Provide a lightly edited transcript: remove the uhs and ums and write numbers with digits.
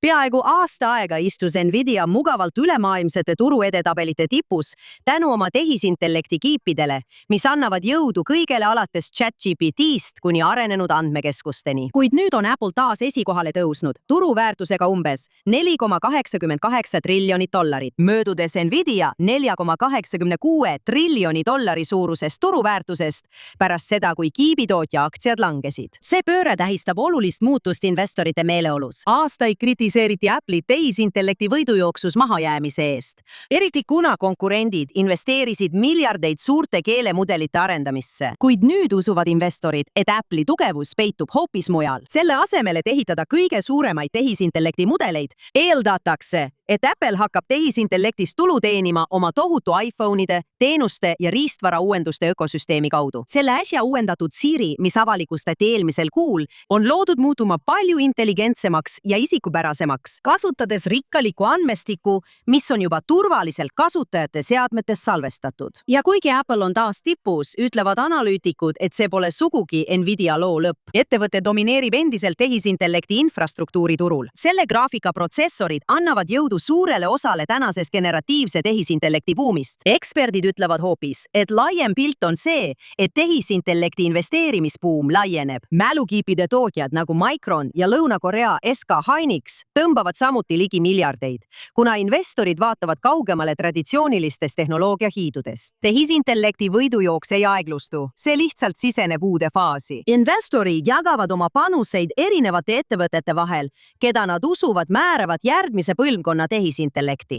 Peaaegu aasta aega istus Nvidia mugavalt ülemaailmsete turuedetabelite tipus tänu oma tehisintellekti kiipidele, mis annavad jõudu kõigele alates ChatGPT-st kuni arenenud andmekeskusteni. Kuid nüüd on Apple taas esikohale tõusnud, turuväärtusega umbes $4,88 triljonit. Möödudes Nvidia $4,86 triljoni suurusest turuväärtusest pärast seda, kui kiibitootja aktsiad langesid. See pööre tähistab olulist muutust investorite meeleolus. Aastaid kritiseeriti Apple'i tehisintellekti võidujooksus mahajäämise eest. Eriti kuna konkurendid investeerisid miljardeid suurte keelemudelite arendamisse. Kuid nüüd usuvad investorid, et Apple'i tugevus peitub hoopis mujal. Selle asemel, et ehitada kõige suuremaid tehisintellekti mudeleid, eeldatakse, et Apple hakkab tehisintellektist tulu teenima oma tohutu iPhone'ide, teenuste ja riistvara uuenduste ökosüsteemi kaudu. Selle äsja uuendatud Siri, mis avalikustati eelmisel kuul, on loodud muutuma palju intelligentsemaks ja isikupärasemaks, kasutades rikkalikku andmestikku, mis on juba turvaliselt kasutajate seadmetes salvestatud. Ja kuigi Apple on taas tipus, ütlevad analüütikud, et see pole sugugi Nvidia loo lõpp. Ettevõte domineerib endiselt tehisintellekti infrastruktuuri turul. Selle graafika protsessorid annavad jõudu suurele osale tänasest generatiivse tehisintellekti buumist. Eksperdid ütlevad hoopis, et laiem pilt on see, et tehisintellekti investeerimisbuum laieneb. Mälukiipide tootjad nagu Micron ja Lõuna-Korea SK Hynix tõmbavad samuti ligi miljardeid, kuna investorid vaatavad kaugemale traditsioonilistest tehnoloogiahiidudest. Tehisintellekti võidujooks ei aeglustu, see lihtsalt siseneb uude faasi. Investorid jagavad oma panuseid erinevate ettevõtete vahel, keda nad usuvad määravat järgmise põlvkonna tehisintellekti.